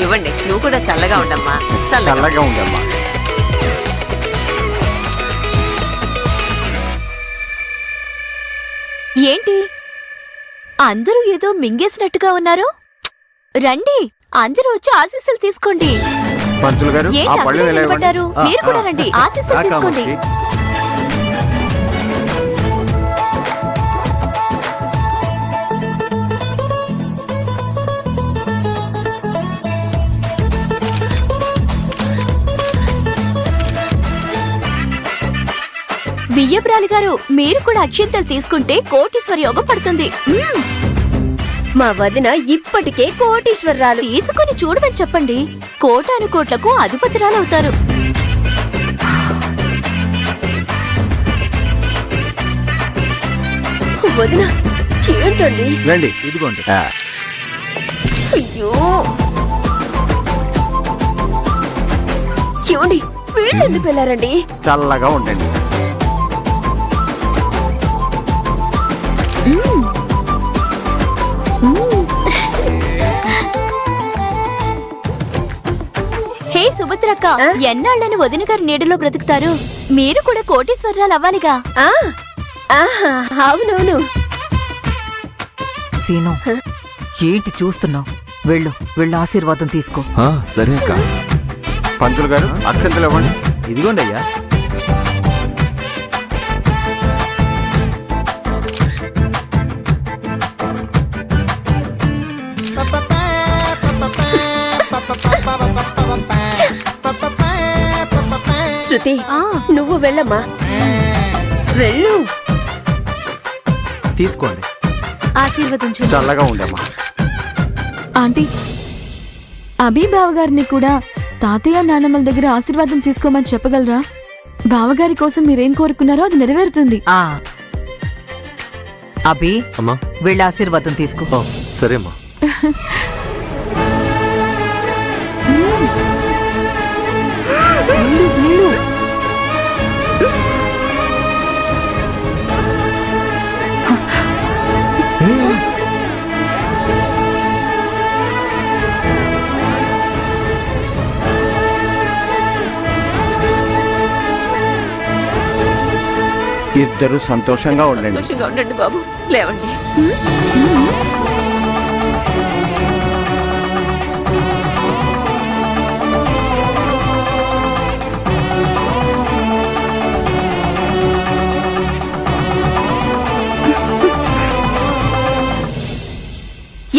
ఇవ్వండి, నువ్వు కూడా చల్లగా ఉండమ్మా. చల్లగా ఉండమ్మా. ఏంటి అందరూ ఏదో మింగేసినట్టుగా ఉన్నారు? రండి, అందరూ వచ్చి ఆశీస్సులు తీసుకోండి. పంతులు గారు, మీరు కూడా రండి, ఆశీస్సులు తీసుకోండి. వియ్యప్రాలి గారు, మీరు కూడా అక్షింతలు తీసుకుంటే కోటీశ్వర యోగం పడుతుంది. మా వదిన ఇప్పటికే కోటీశ్వరరాలు. తీసుకుని చూడమని చెప్పండి, కోటాను కోట్లకు అధిపతిరాలవుతారు. వదిన ఏంటండి? రండి, ఇదిగోండి. అయ్యో, చూడండి, వీళ్ళు ఎందుకు వెళ్ళారండి? చల్లగా ఉండండి. హే సుభద్రక్క, ఎన్నాళ్ళని వదిన గారి నీడలో బ్రతుకుతారు? మీరు కూడా కోటీశ్వరరాలు అవ్వాలిగా. అవునవును. సీను, ఏంటి చూస్తున్నావు? వెళ్ళు ఆశీర్వాదం తీసుకో. సరే అక్క. పంతులు గారు, అక్షంతలు ఇవ్వండి. ఇదిగోండి అయ్యా. శృతి, నువ్వు వెళ్ళమ్మా. వెళ్ళు. తీసుకోండి. ఆశీర్వదించు. చల్లగా ఉండమ్మా. ఆంటీ, అభిబావ గారిని కూడా తాతయ్య నాన్నమ్మల దగ్గర ఆశీర్వాదం తీసుకోమని చెప్పగలరా? బావగారి కోసం మీరేం కోరుకున్నారో అది నెరవేరుతుంది. అభి, వెళ్ళి ఆశీర్వాదం తీసుకో. సరేమ్మా. ఇద్దరు సంతోషంగా ఉండండి. సంతోషంగా ఉండండి బాబు. లేవండి.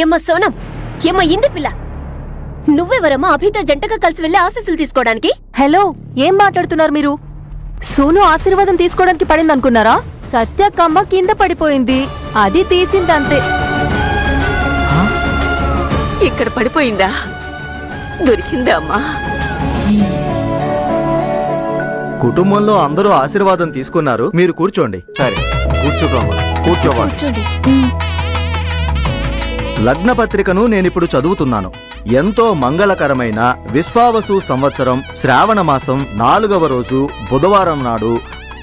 ఏమ్మా సోనం, ఏమ్మా ఇంది పిల్ల, నువ్వెవరమ్మా అభితో జంటగా కలిసి వెళ్ళి ఆశీస్సులు తీసుకోవడానికి? హలో, ఏం మాట్లాడుతున్నారు మీరు? సోను ఆశీర్వాదం తీసుకోవడానికి పడిందనుకున్నారా? సత్యకమ్మ కింద పడిపోయింది, అది తీసిందంతే. ఇక్కడ పడిపోయిందా? దొరికిందా అమ్మా? కుటుంబంలో అందరూ ఆశీర్వాదం తీసుకున్నారు. మీరు కూర్చోండి. సరే, కూర్చోవాలి. కూర్చోండి. లగ్న పత్రికను నేనిప్పుడు చదువుతున్నాను. ఎంతో మంగళకరమైన విశ్వావసు సంవత్సరం శ్రావణ మాసం 4వ రోజు బుధవారం నాడు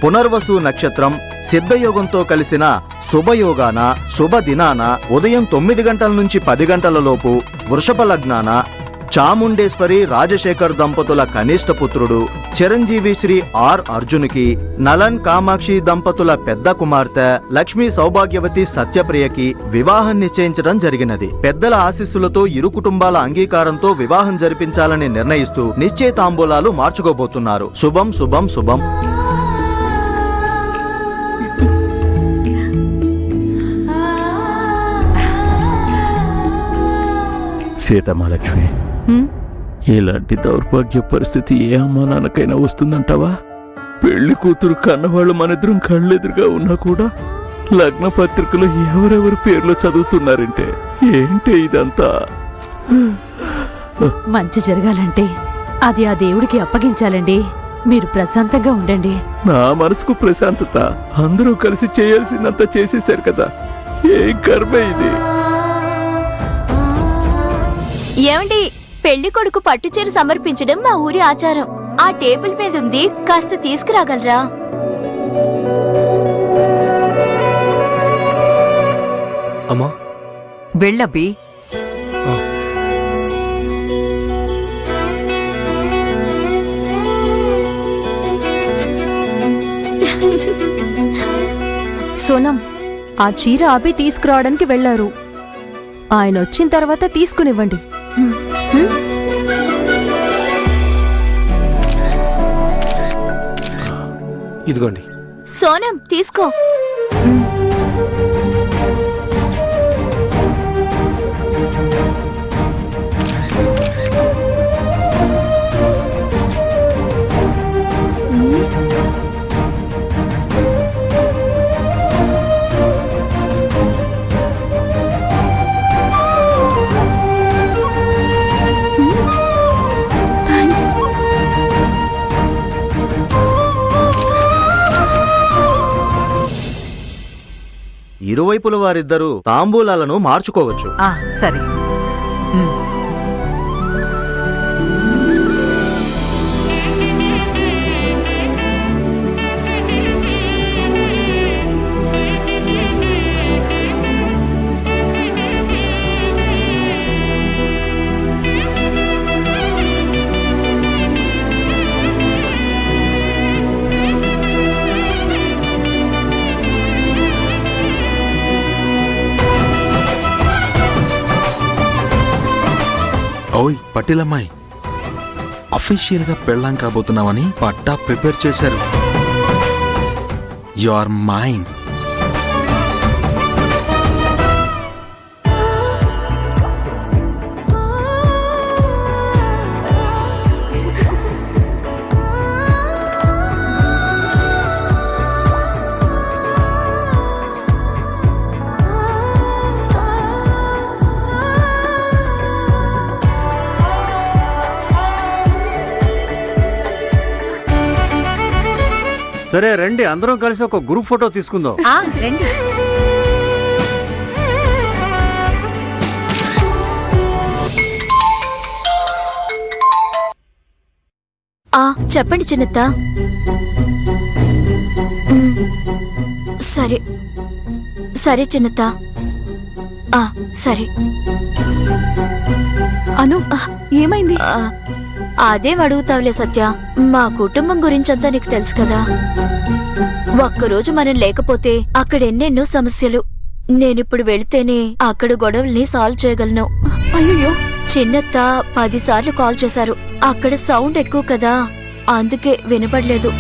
పునర్వసు నక్షత్రం సిద్ధయోగంతో కలిసిన శుభయోగాన శుభదినాన ఉదయం 9 గంటల నుంచి 10 గంటల లోపు వృషభ లగ్నాన చాముండేశ్వరి రాజశేఖర్ దంపతుల కనిష్ట పుత్రుడు చిరంజీవి శ్రీ ఆర్ అర్జున్కి, నలన్ కామాక్షి దంపతుల పెద్ద కుమార్తె లక్ష్మీ సౌభాగ్యవతి సత్యప్రియకి వివాహం నిశ్చయించడం జరిగినది. పెద్దల ఆశీస్సులతో ఇరు కుటుంబాల అంగీకారంతో వివాహం జరిపించాలని నిర్ణయిస్తూ నిశ్చయితాంబూలాలు మార్చుకోబోతున్నారు. శుభం శుభం శుభం. సీతమాలక్ష్మి, ఇలాంటి దౌర్భాగ్య పరిస్థితి ఏ అమ్మా నాన్నకైనా వస్తుందంటావా? పెళ్లి కూతురు కన్నవాళ్ళు మనిద్దరం కళ్ళెదురుగా ఉన్నా కూడా లగ్న పత్రికలో ఎవరెవరి పేర్లో చదువుతున్నారంటే ఏంటి ఇదంతా? మంచి జరగాలంటే అది ఆ దేవుడికి అప్పగించాలండి. మీరు ప్రశాంతంగా ఉండండి. నా మనసుకు ప్రశాంతత, అందరూ కలిసి చేయాల్సిందంతా చేసేశారు కదా, ఏం కర్మ ఇది? ఏమండి, పెళ్లి కొడుకు పట్టుచీర సమర్పించడం మా ఊరి ఆచారం. ఆ టేబుల్ మీద ఉంది, కాస్త తీసుకురాగలరా? అమ్మా, వెళ్ళబ్బి. సోనం, ఆ చీర అభి తీసుకురావడానికి వెళ్లారు. ఆయన వచ్చిన తర్వాత తీసుకునివ్వండి. ఇదిగోండి. సోనం తీసుకో. థ్యాంక్స్. ఇరువైపుల వారిద్దరూ తాంబూలాలను మార్చుకోవచ్చు. ఆ, సరే. ఉమ్. ఓయ్ పట్టిలమ్మాయి, అఫీషియల్ గా పెళ్ళాం కాబోతున్నావని పట్టా ప్రిపేర్ చేశారు. You are mine. సరే రండి, అందరం కలిసి ఒక గ్రూప్ ఫోటో తీసుకుందాం. రండి. చెప్పండి చిన్నత్త. సరే సరే చిన్నత్త. సరే. అను, ఏమైంది? అదేం అడుగుతావులే సత్య, మా కుటుంబం గురించంతా నీకు తెలుసు కదా. ఒక్కరోజు మనం లేకపోతే అక్కడ ఎన్నెన్నో సమస్యలు. నేనిప్పుడు వెళితేనే అక్కడ గొడవల్ని సాల్వ్ చేయగలను. అయ్యో, చిన్నత్త 10 సార్లు కాల్ చేశారు. అక్కడ సౌండ్ ఎక్కువ కదా, అందుకే వినపడలేదు.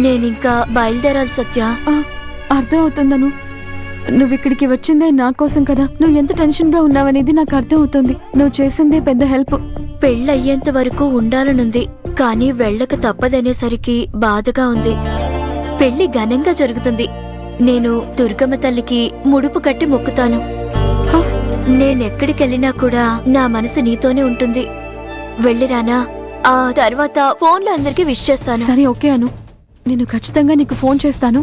నేనింకా బయలుదేరాలి సత్య. అర్థం అవుతుందను. నువ్విక్కడికి వచ్చిందే నా కోసం కదా. నువ్వు ఎంత టెన్షన్ గా ఉన్నావనేది నాకు అర్థం అవుతుంది. నువ్వు చేసిందే పెద్ద హెల్ప్. పెళ్ళయ్యేంత వరకు ఉండాలనుంది, కానీ వెళ్ళక తప్పదనేసరికి బాధగా ఉంది. పెళ్లి ఘనంగా జరుగుతుంది. నేను దుర్గమ్మ తల్లికి ముడుపు కట్టి మొక్కుతాను. నేనెక్కడికెళ్ళినా కూడా నా మనసు నీతోనే ఉంటుంది. వెళ్ళిరానా? ఆ తర్వాత ఫోన్లో అందరికీ విష్ చేస్తాను. సరే, ఓకే అను. నేను ఖచ్చితంగా నీకు ఫోన్ చేస్తాను.